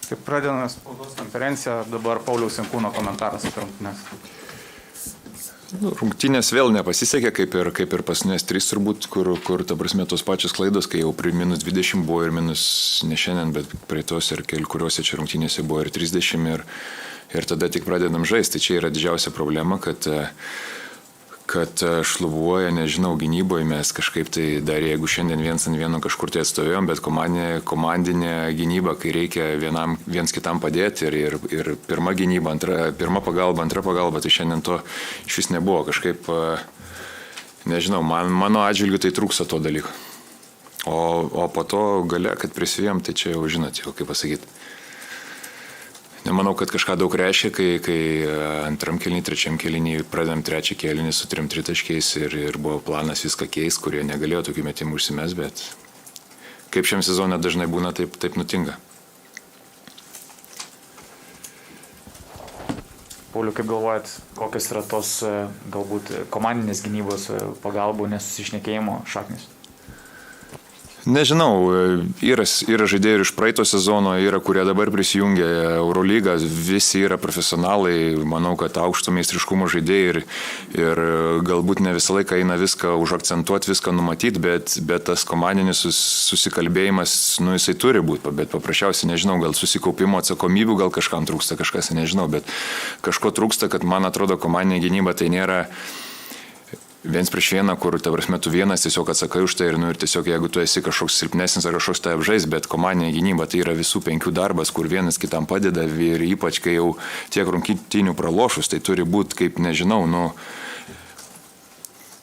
Taip pradedame spaudos konferenciją, dabar Pauliaus Jankūno komentaras apie rungtynes. Rungtynės vėl nepasisekė, kaip ir paskutinės 3 turbūt, kur ta prasme tos pačios klaidos, kai jau prie minus 20 buvo ir minus ne šiandien, bet prie tos ir kuriuose čia rungtynėse buvo ir 30 ir tada tik pradedam žaisti. Tai čia yra didžiausia problema, kad šlubuoja, nežinau, gynyboje mes kažkaip tai dar, jeigu šiandien 1-1 kažkur tai atstovėjom, bet komandinė gynyba, kai reikia viens kitam padėti ir pirma gynyba, pirma pagalba, antra pagalba, tai šiandien to iš vis nebuvo. Kažkaip, nežinau, mano atžvilgiu tai trūksta to dalyko. O po to gale, kad prisivėjom, tai čia jau žinot, jau kaip pasakyti. Nemanau, kad kažką daug reiškia, kai antram kėlinį, trečiam kėlinį pradedam trečią kėlinį su 3 tritaškiais ir buvo planas viską keis, kurie negalėjo tokių metimų užsimes, bet kaip šiam sezone dažnai būna, taip nutinka. Pauliu, kaip galvojat, kokios yra tos galbūt komandinės gynybos pagalbų nesusišnekėjimo šaknis? Nežinau, yra žaidėjų iš praeito sezono, yra kurie dabar prisijungia Eurolygą, visi yra profesionalai, manau, kad aukšto meistriškumo žaidėjai ir galbūt ne visą laiką eina viską užakcentuoti, viską numatyti, bet tas komandinis susikalbėjimas, jisai turi būti, bet paprasčiausiai nežinau, gal susikaupimo atsakomybių, gal kažkam trūksta, kažkas nežinau, bet kažko trūksta, kad man atrodo komandinė gynyba tai nėra viens prieš vieną, kur, ta prasme, tu vienas tiesiog atsakai už tai ir tiesiog jeigu tu esi kažkoks silpnesnis ar kažkoks tai apžais, bet komandinė gynyba tai yra visų 5 darbas, kur vienas kitam padeda ir ypač, kai jau tiek rungtynių pralošus, tai turi būti kaip, nežinau,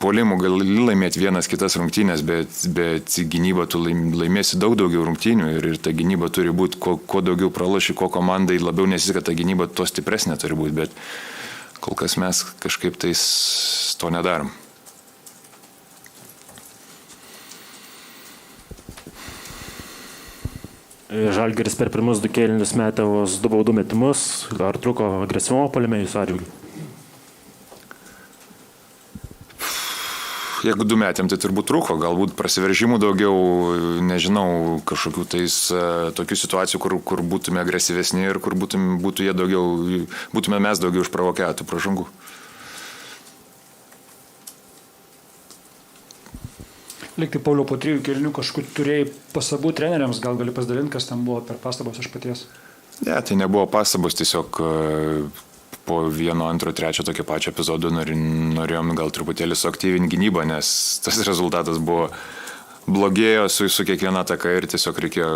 puolimų gali laimėti vienas kitas rungtynės, bet gynyba tu laimėsi daugiau rungtynių ir ta gynyba turi būti, kuo daugiau praloši, kuo komandai labiau nesiseka, ta gynyba to stipresnė turi būti, bet kol kas mes kažkaip tais to nedarom. Žalgiris per pirmus 2 kėlinius metė vos 2 baudų metimus. Ar truko agresyvumo puolime jūsų atžvilgiu? Jeigu 2 metėm, tai turbūt trūko. Galbūt prasiveržimų daugiau, nežinau, kažkokių tais tokių situacijų, kur būtume agresyvesni ir kur būtume mes daugiau išprovokę tų pražangų. Liktai, Pauliau, po 3 kėlinių kažkur turėjai pastabų treneriams, gal gali pasidalinti, kas ten buvo per pastabos iš paties? Ne, tai nebuvo pastabos, tiesiog po 1, 2, 3 tokio pačio epizodo norėjom gal truputėlį suaktyvinti gynybą, nes tas rezultatas buvo blogėjo su kiekviena ataka ir tiesiog reikėjo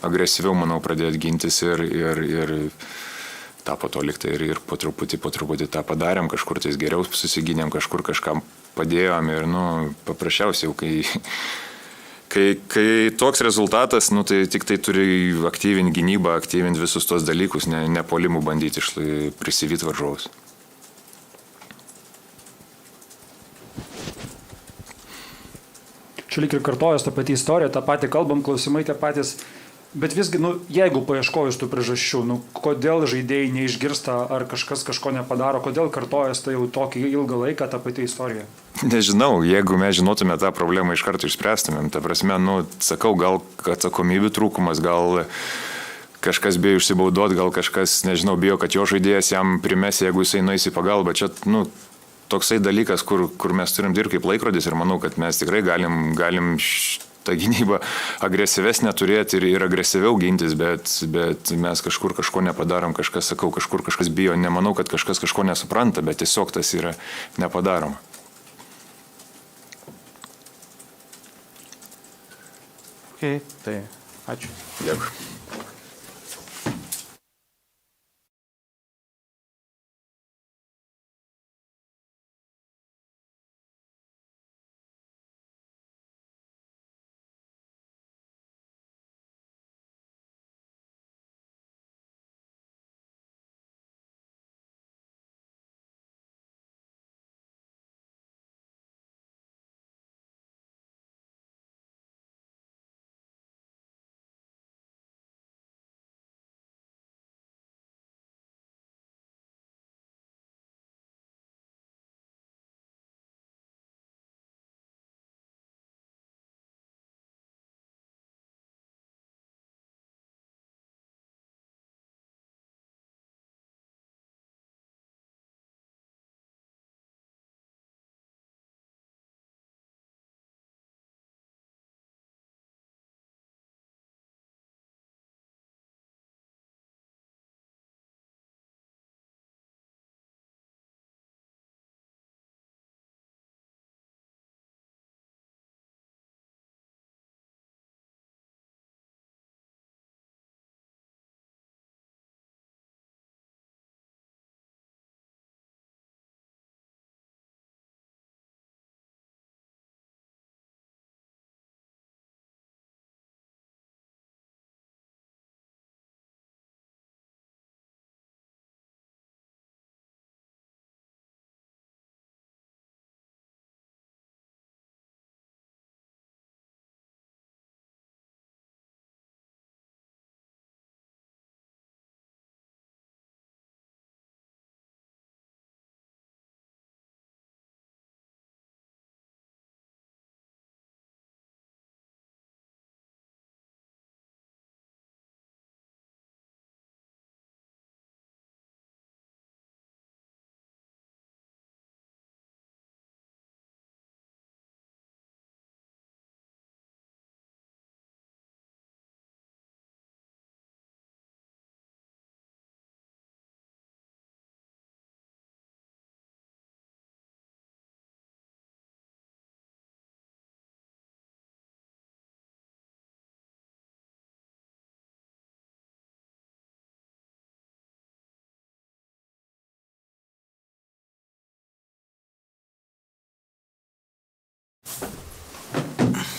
agresyviau, manau, pradėti gintis ir tą po to liktai ir po truputį tą padarėm, kažkur tais geriau susigynėm, kažkur kažkam padėjom ir, paprasčiausiai jau, kai toks rezultatas, tai tik tai turi aktyvinti gynybą, aktyvinti visus tos dalykus, ne puolimų bandyti prisivyti varžovus. Čia lyg ir kartojas tą patį istoriją, tą patį kalbam, klausimai tie patys. Bet visgi, jeigu paieškojus tų priežasčių, kodėl žaidėjai neišgirsta ar kažkas kažko nepadaro, kodėl kartojas tai jau tokį ilgą laiką tą patį istoriją? Nežinau, jeigu mes žinotume tą problemą iš karto išspręstumėm, ta prasme, sakau, gal atsakomybių trūkumas, gal kažkas bijo išsibaudot, gal kažkas, nežinau, bijo, kad jo žaidėjas jam primes, jeigu jisai nueis į pagalbą. Čia, toksai dalykas, kur mes turim dirbti kaip laikrodis ir manau, kad mes tikrai galim tą gynybą agresyvesnę turėti ir agresyviau gintis, bet mes kažkur kažko nepadarom, kažkas bijo, nemanau, kad kažkas kažko nesupranta, bet tiesiog tas yra nepadaroma. Okay, tai ačiū. Dėkui.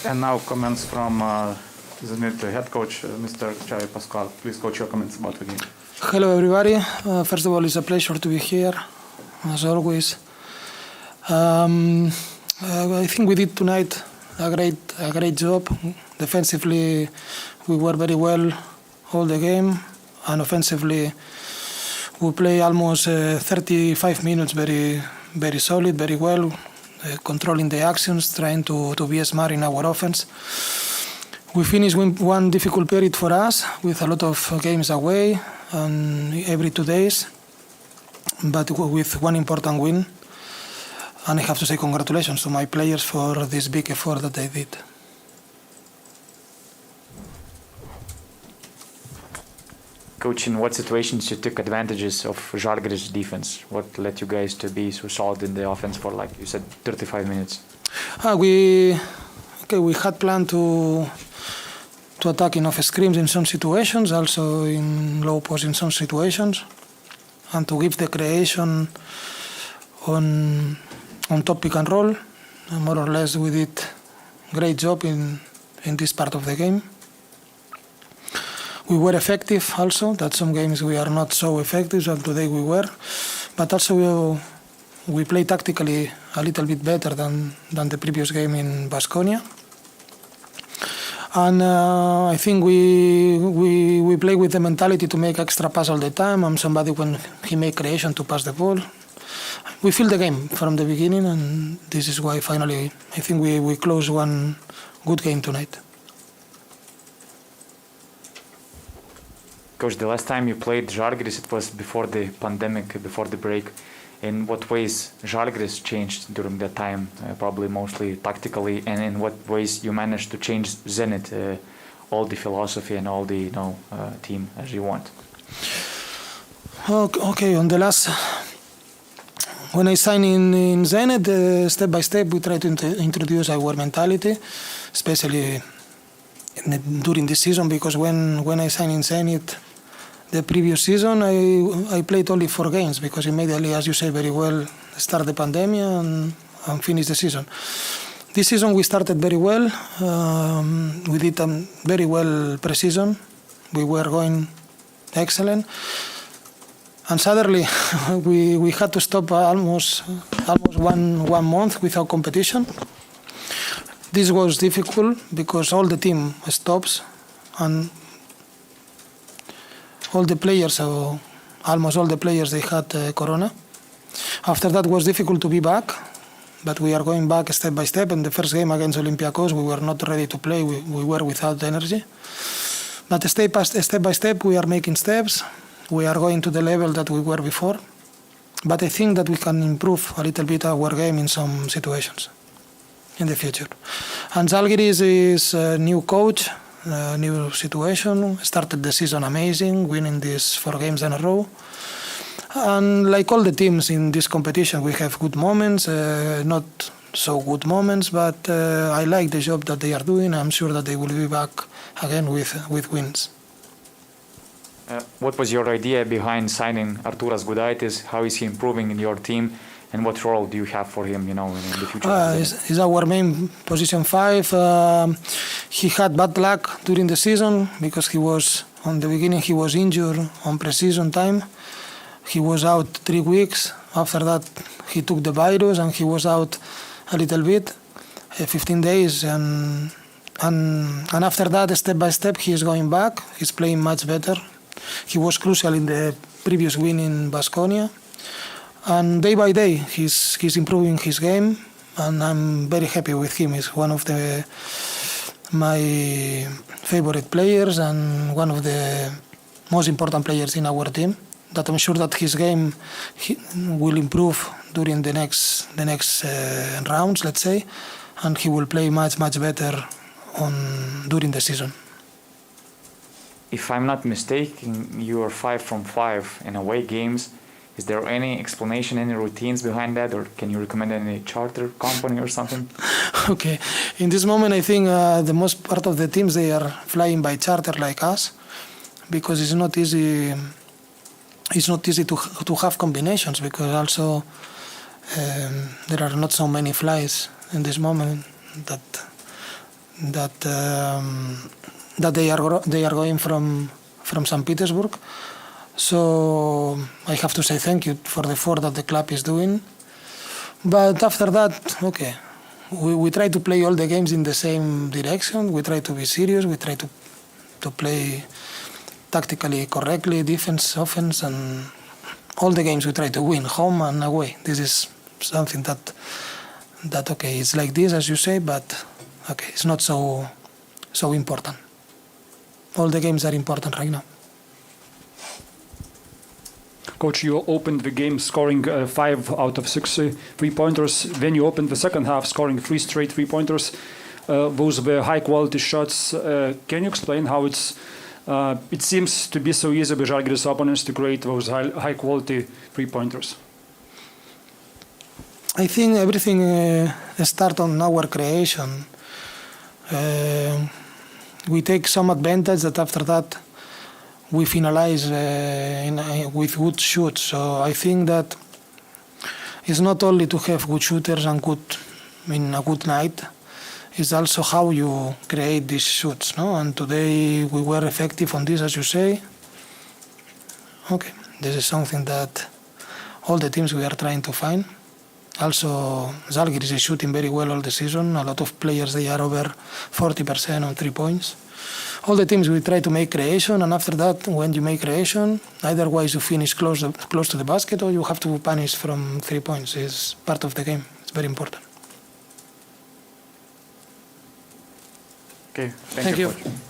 And now comments from Zenit head coach, Mr. Xavi Pascual. Please, coach, your comments about the game. Hello, everybody. First of all, it's a pleasure to be here, as always. I think we did tonight a great job. Defensively, we were very well all the game, and offensively, we play almost 35 minutes very solid, very well, controlling the actions, trying to be smart in our offense. We finished one difficult period for us with a lot of games away and every 2 days, but with one important win. And I have to say congratulations to my players for this big effort that they did. Coach, in what situations you took advantages of Žalgiri's defense? What led you guys to be so solid in the offense for, like you said, 35 minutes? We had planned to attack in off screens in some situations, also in low post in some situations, and to give the creation on top pick and roll. More or less, we did great job in this part of the game. We were effective also. That some games we are not so effective, and today we were. But also we played tactically a little bit better than the previous game in Baskonia. And I think we play with the mentality to make extra pass all the time, and somebody when he make creation to pass the ball. We feel the game from the beginning, and this is why finally I think we close one good game tonight. Coach, the last time you played Žalgiris, it was before the pandemic, before the break. In what ways Žalgiris changed during that time? Probably mostly tactically, and in what ways you managed to change Zenit, all the philosophy and all the team as you want? Okay, on the last, when I signed in Zenit, step by step we try to introduce our mentality, especially during this season, because when I signed in Zenit the previous season, I played only 4 games because immediately, as you say very well, start the pandemic and finish the season. This season we started very well. We did very well pre-season. We were going excellent. And suddenly we had to stop almost one month without competition. This was difficult because all the team stops and all the players, or almost all the players, they had corona. After that was difficult to be back, but we are going back step by step. In the first game against Olympiacos, we were not ready to play. We were without energy. But step by step, we are making steps. We are going to the level that we were before. But I think that we can improve a little bit our game in some situations in the future. And Žalgiris is a new coach, a new situation. Started the season amazing, winning these 4 games in a row. And like all the teams in this competition, we have good moments, not so good moments, but I like the job that they are doing. I'm sure that they will be back again with wins. What was your idea behind signing Artūras Gudaitis? How is he improving in your team? And what role do you have for him, in the future? He's our main position 5. He had bad luck during the season because on the beginning he was injured on pre-season time. He was out 3 weeks. After that, he took the virus and he was out a little bit, 15 days. And after that, step by step, he is going back. He's playing much better. He was crucial in the previous win in Baskonia. And day by day, he's improving his game, and I'm very happy with him. He's one of my favorite players and one of the most important players in our team. That I'm sure that his game will improve during the next rounds, let's say, and he will play much better during the season. If I'm not mistaken, you are 5 from 5 in away games. Is there any explanation, any routines behind that, or can you recommend any charter company or something? Okay, in this moment I think the most part of the teams, they are flying by charter like us, because it's not easy to have combinations, because also there are not so many flights in this moment that that they are going from St. Petersburg. So I have to say thank you for the effort that the club is doing. But after that, okay, we try to play all the games in the same direction. We try to be serious. We try to play tactically correctly, defense, offense, and all the games we try to win, home and away. This is something that okay, it's like this, as you say, but okay, it's not so important. All the games are important right now. Coach, you opened the game scoring 5 out of 6 3-pointers. Then you opened the second half scoring 3 straight 3-pointers. Those were high-quality shots. Can you explain how it seems to be so easy with Žalgiris opponents to create those high-quality 3-pointers? I think everything starts on our creation. We take some advantage that after that we finalize with good shoots. So I think that it's not only to have good shooters and a good night. It's also how you create these shoots, no? And today we were effective on this, as you say. Okay, this is something that all the teams we are trying to find. Also, Žalgiris is shooting very well all the season. A lot of players, they are over 40% on 3 points. All the teams, we try to make creation, and after that, when you make creation, either ways you finish close to the basket or you have to punish from 3 points. It's part of the game. It's very important. Okay, Thank you. Coach.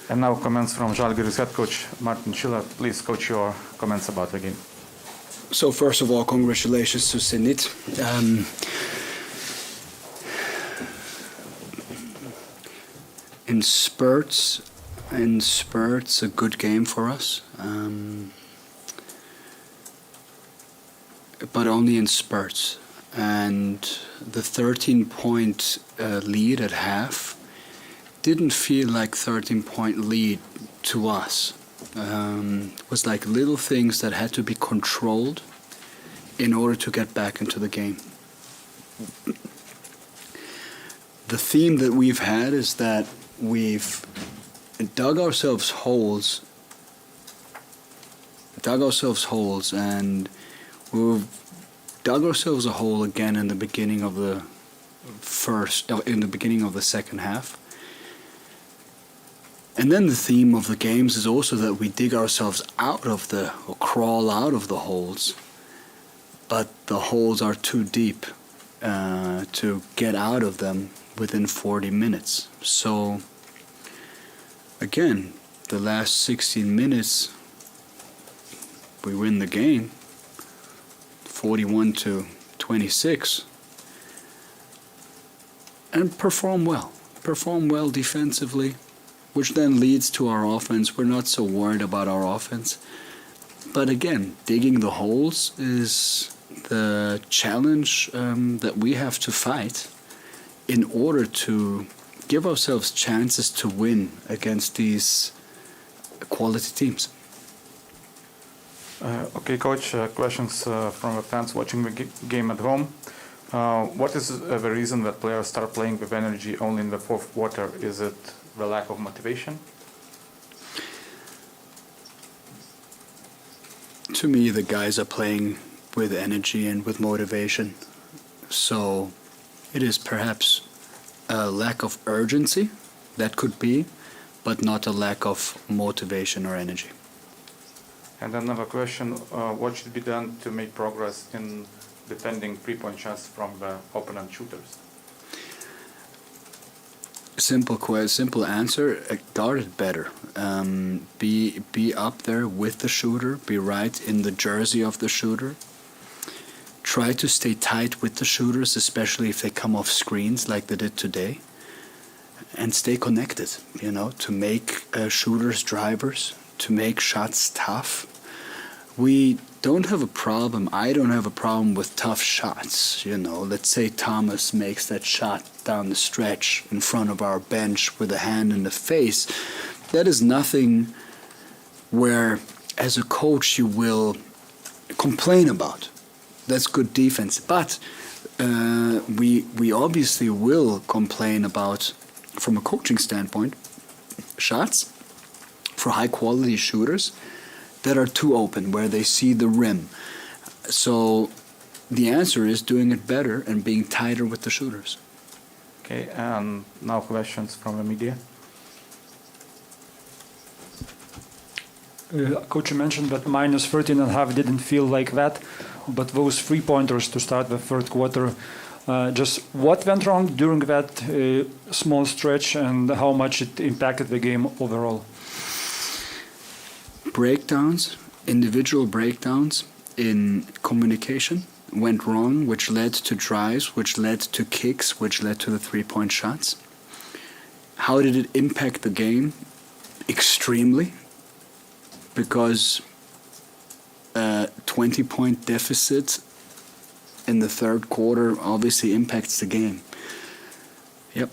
And now comments from Žalgiris head coach Martin Schiller. Please, coach, your comments about the game. So first of all, congratulations to Zenit. In spurts, a good game for us. But only in spurts. And the 13-point lead at half didn't feel like 13-point lead to us. It was like little things that had to be controlled in order to get back into the game. The theme that we've had is that we've dug ourselves holes dug ourselves holes, and we've dug ourselves a hole again in the beginning of the second half. And then the theme of the games is also that we dig ourselves or crawl out of the holes, but the holes are too deep to get out of them within 40 minutes. So again, the last 16 minutes, we win the game, 41-26, and perform well defensively, which then leads to our offense. We're not so worried about our offense. But again, digging the holes is the challenge that we have to fight in order to give ourselves chances to win against these quality teams. Okay, Coach, questions from the fans watching the game at home. What is the reason that players start playing with energy only in the fourth quarter? Is it the lack of motivation? To me, the guys are playing with energy and with motivation. So it is perhaps a lack of urgency, that could be, but not a lack of motivation or energy. And another question, what should be done to make progress in defending three-point shots from the opponent shooters? Simple answer, guard it better. Be up there with the shooter, be right in the jersey of the shooter. Try to stay tight with the shooters, especially if they come off screens like they did today. And stay connected, to make shooters drivers, to make shots tough. We don't have a problem, I don't have a problem with tough shots, Let's say Thomas makes that shot down the stretch in front of our bench with a hand in the face. That is nothing where, as a coach, you will complain about. That's good defense. But we obviously will complain about, from a coaching standpoint, shots for high-quality shooters that are too open, where they see the rim. So the answer is doing it better and being tighter with the shooters. Okay, and now questions from the media. Coach, you mentioned that minus 13.5 didn't feel like that, but those three-pointers to start the third quarter, just what went wrong during that small stretch and how much it impacted the game overall? Individual breakdowns in communication went wrong, which led to drives, which led to kicks, which led to the three-point shots. How did it impact the game? Extremely, because a 20-point deficit in the third quarter obviously impacts the game. Yep.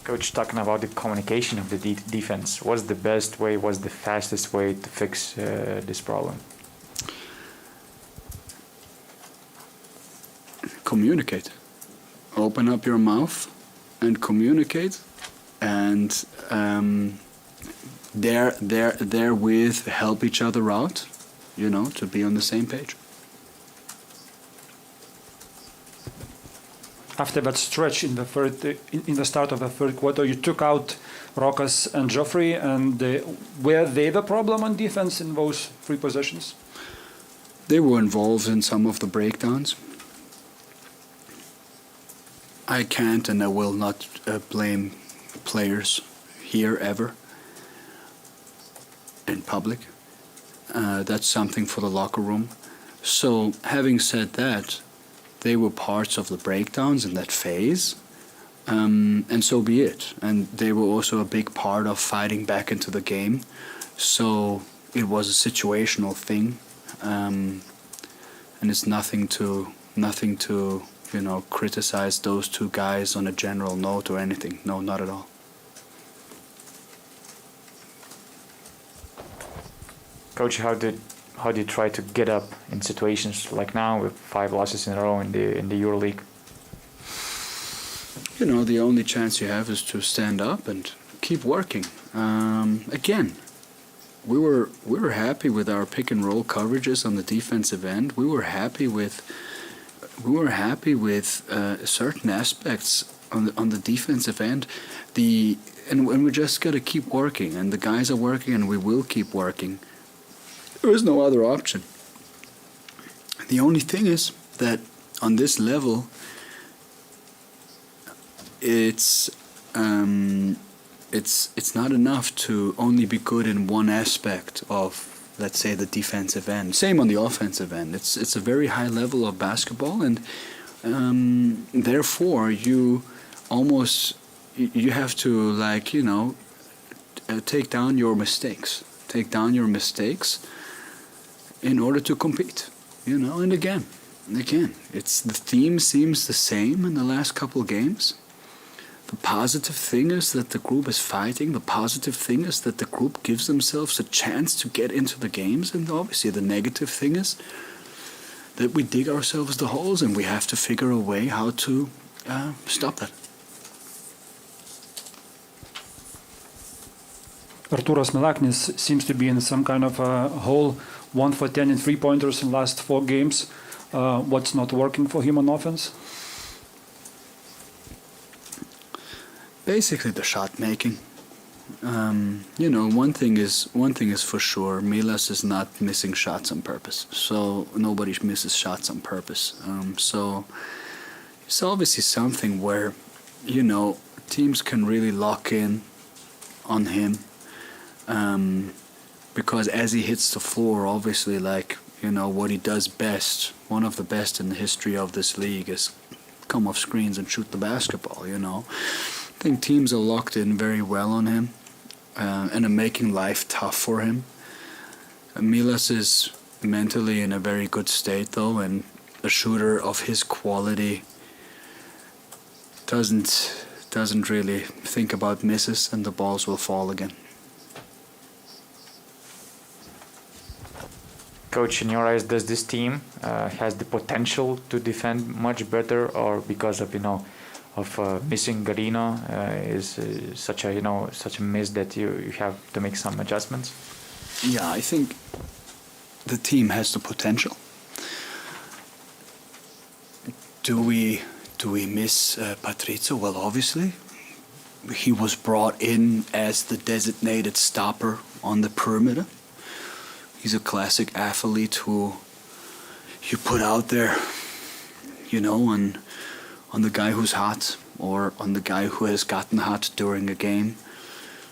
Coach, talking about the communication of the defense, what's the best way, what's the fastest way to fix this problem? Communicate. Open up your mouth and communicate, and therewith help each other out, to be on the same page. After that stretch in the start of the third quarter, you took out Rokas and Joffrey, and were they the problem on defense in those three possessions? They were involved in some of the breakdowns. I can't and I will not blame players here ever in public. That's something for the locker room. So having said that, they were parts of the breakdowns in that phase, and so be it. And they were also a big part of fighting back into the game. So it was a situational thing, and it's nothing to criticize those two guys on a general note or anything. No, not at all. Coach, how do you try to get up in situations like now with 5 losses in a row in the EuroLeague? The only chance you have is to stand up and keep working. Again, we were happy with our pick and roll coverages on the defensive end. We were happy with certain aspects on the defensive end. And we just got to keep working, and the guys are working, and we will keep working. There is no other option. The only thing is that on this level, it's not enough to only be good in one aspect of, let's say, the defensive end. Same on the offensive end. It's a very high level of basketball, and therefore you have to, like, take down your mistakes. Take down your mistakes in order to compete. And again, the theme seems the same in the last couple games. The positive thing is that the group is fighting. The positive thing is that the group gives themselves a chance to get into the games. And obviously the negative thing is that we dig ourselves the holes, and we have to figure a way how to stop that. Artūras Milaknis seems to be in some kind of a hole, 1 for 10 in three-pointers in the last 4 games. What's not working for him on offense? Basically, the shot making. One thing is for sure. Milas is not missing shots on purpose. So nobody misses shots on purpose. So it's obviously something where, teams can really lock in on him. Because as he hits the floor, obviously, what he does best, one of the best in the history of this league, is come off screens and shoot the basketball. I think teams are locked in very well on him and are making life tough for him. Milas is mentally in a very good state, though, and a shooter of his quality doesn't really think about misses, and the balls will fall again. Coach, in your eyes, does this team has the potential to defend much better, or because of missing Garino is such a miss that you have to make some adjustments? Yeah, I think the team has the potential. Do we miss Patrizio? Well, obviously, he was brought in as the designated stopper on the perimeter. He's a classic athlete who you put out there, on the guy who's hot or on the guy who has gotten hot during a game.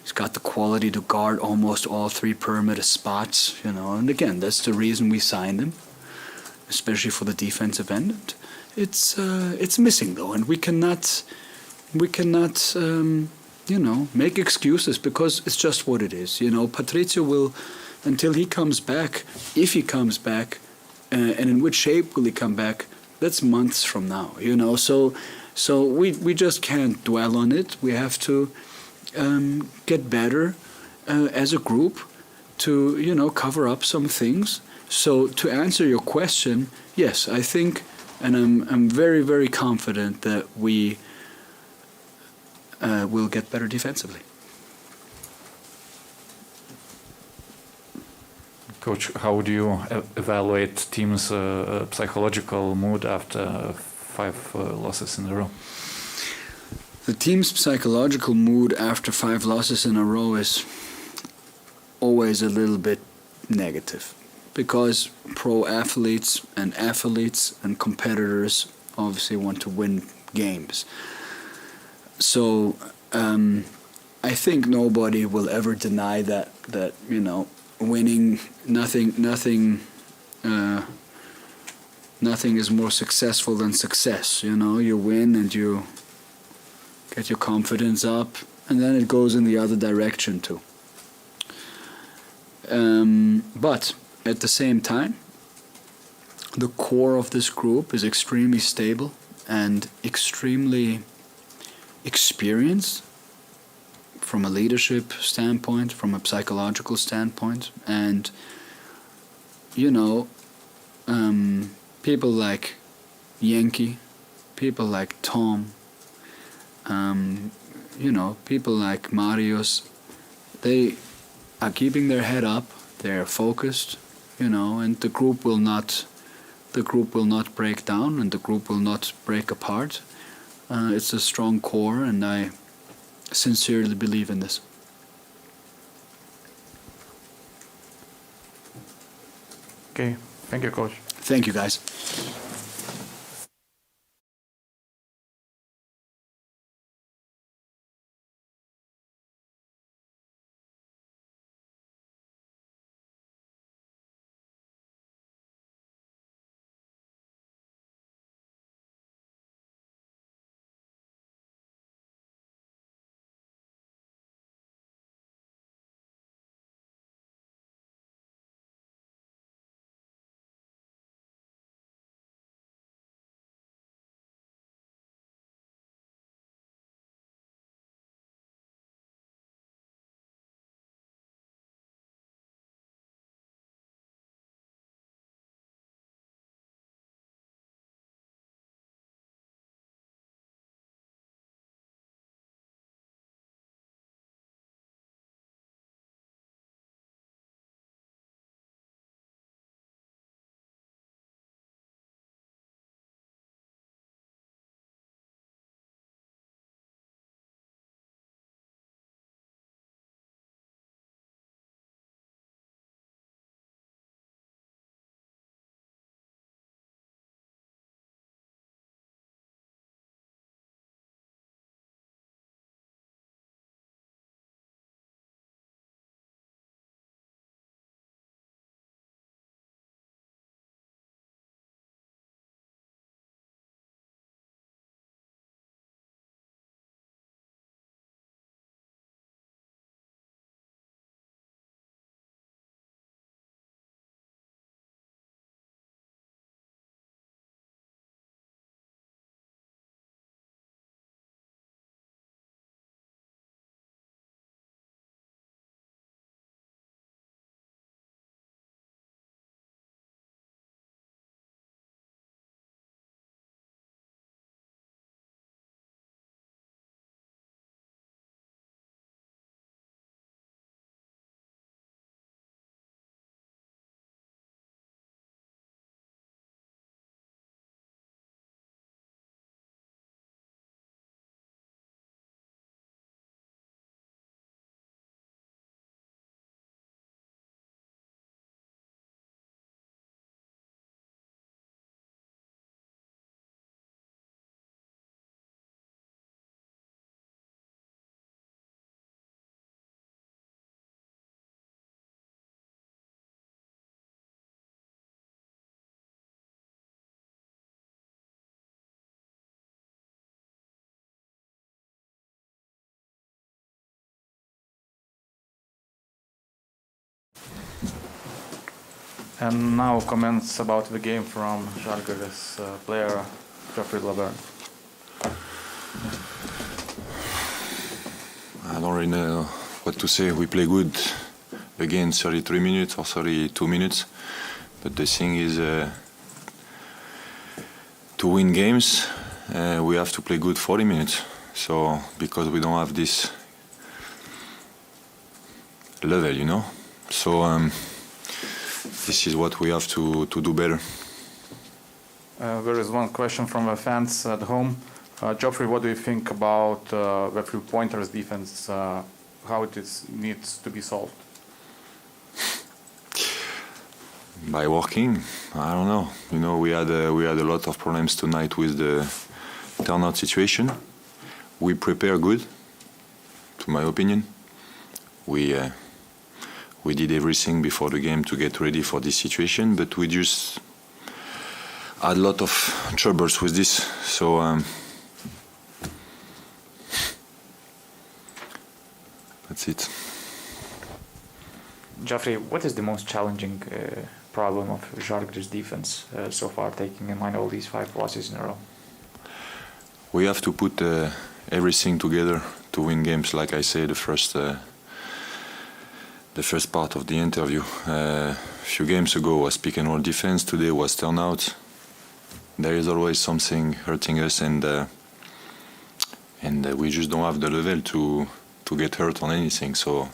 He's got the quality to guard almost all 3 perimeter spots, And again, that's the reason we signed him, especially for the defensive end. It's missing though, and we cannot make excuses, because it's just what it is. Patrizio will, until he comes back, if he comes back, and in which shape will he come back, that's months from now, So we just can't dwell on it. We have to get better as a group to, cover up some things. So to answer your question, yes, I think, and I'm very, very confident that we will get better defensively. Coach, how do you evaluate team's psychological mood after 5 losses in a row? The team's psychological mood after 5 losses in a row is always a little bit negative, because pro athletes and competitors obviously want to win games. So I think nobody will ever deny that winning, nothing is more successful than success. You win and you get your confidence up, and then it goes in the other direction too. But at the same time, the core of this group is extremely stable and extremely experienced from a leadership standpoint, from a psychological standpoint, and people like Yankee, people like Tom, people like Marius, are keeping their head up. They're focused, and the group will not break down, and the group will not break apart. It's a strong core, and I sincerely believe in this. Okay, thank you, Coach. Thank you, guys. And now comments about the game from Žalgiris player Geoffrey Laverne. I don't really know what to say. We play good again 33 minutes or 32 minutes. But the thing is, to win games, we have to play good 40 minutes. So, because we don't have this level, So, this is what we have to do better. There is one question from the fans at home. Geoffrey, what do you think about the three-pointers defense? How it needs to be solved? By working, I don't know. We had a lot of problems tonight with the turnout situation. We prepare good, to my opinion. We did everything before the game to get ready for this situation, but we just had a lot of troubles with this. So that's it. Geoffrey, what is the most challenging problem of Žalgiris defense so far, taking in mind all these 5 losses in a row? We have to put everything together to win games. Like I said, the first part of the interview. A few games ago was pick and roll defense. Today was turnout. There is always something hurting us, and we just don't have the level to get hurt on anything. So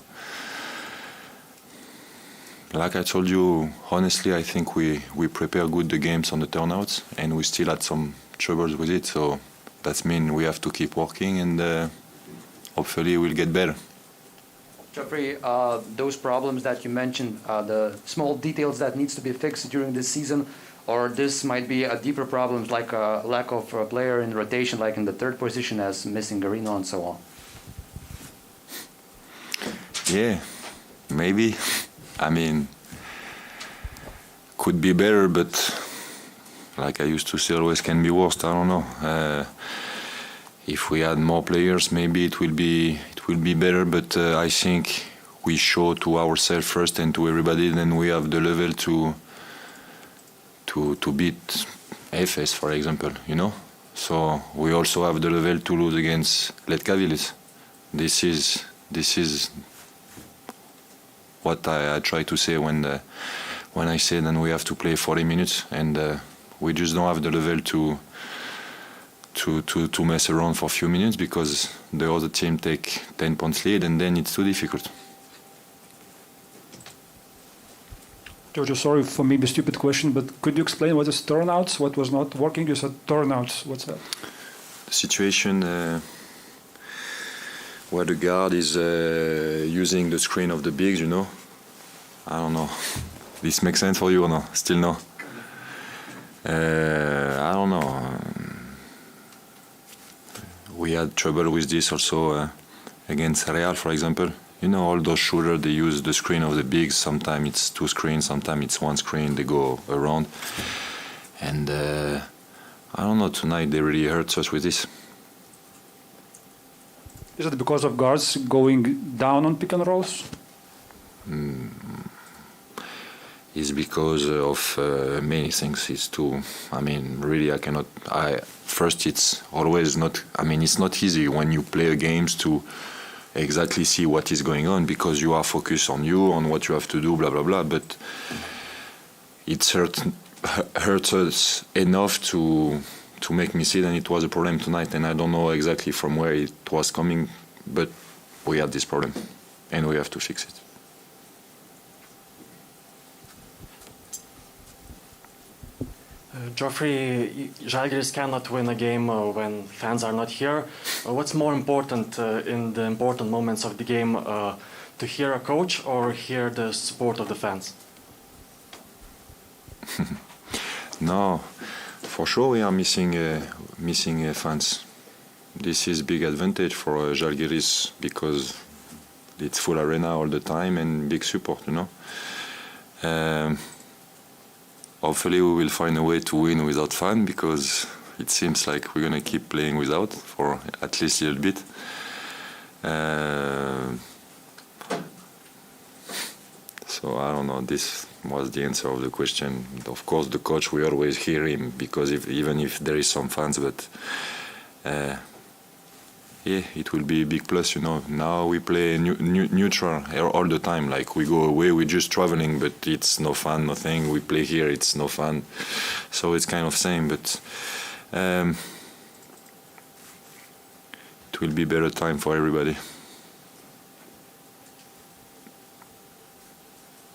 Like I told you, honestly, I think we prepare good the games on the turnouts, and we still had some troubles with it. So that means we have to keep working, and hopefully we'll get better. Geoffrey, those problems that you mentioned, the small details that needs to be fixed during this season, or this might be a deeper problem like a lack of a player in rotation, like in the third position as missing Garino and so on? Yeah, maybe. I mean, could be better, but like I used to say, always can be worse. I don't know. If we had more players, maybe it will be better. But I think we show to ourselves first and to everybody, then we have the level to beat FS, for example. You know. So we also have the level to lose against Letkavilis. This is what I try to say when I say then we have to play 40 minutes, and we just don't have the level to mess around for a few minutes because the other team take 10 points lead, and then it's too difficult. Giorgio, sorry for maybe a stupid question, but could you explain what is turnouts? What was not working? You said turnouts. What's that? The situation where the guard is using the screen of the bigs, you know. I don't know. This makes sense for you or no? Still no? I don't know. We had trouble with this also against Real, for example. You know, all those shooters, they use the screen of the bigs. Sometimes it's two screens, sometimes it's one screen. They go around. And I don't know, tonight they really hurt us with this. Is it because of guards going down on pick and rolls? It's because of many things. It's too, I mean, really I cannot, first it's always not, I mean, it's not easy when you play games to exactly see what is going on because you are focused on you, on what you have to do, blah, blah, blah, but it's hurts us enough to make me see that it was a problem tonight, and I don't know exactly from where it was coming, but we had this problem, and we have to fix it. Geoffrey, Žalgiris cannot win a game when fans are not here. What's more important in the important moments of the game, to hear a coach or hear the support of the fans? No, for sure we are missing fans. This is big advantage for Žalgiris because it's full arena all the time and big support, you know. Hopefully we will find a way to win without fans because it seems like we're gonna keep playing without for at least a little bit. So I don't know, this was the answer of the question. Of course the coach, we always hear him because even if there is some fans, but yeah, it will be a big plus, you know. Now we play neutral all the time. Like we go away, we're just traveling, but it's no fun, nothing. We play here, it's no fun. So it's kind of same, but it will be better time for everybody.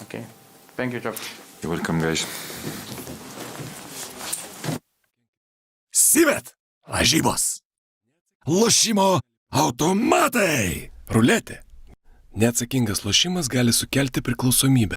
Okay. Thank you, Geoff. You're welcome, guys. Sivet, lažybos. Lošimo automatai. Ruletė. Neatsakingas lošimas gali sukelti priklausomybę.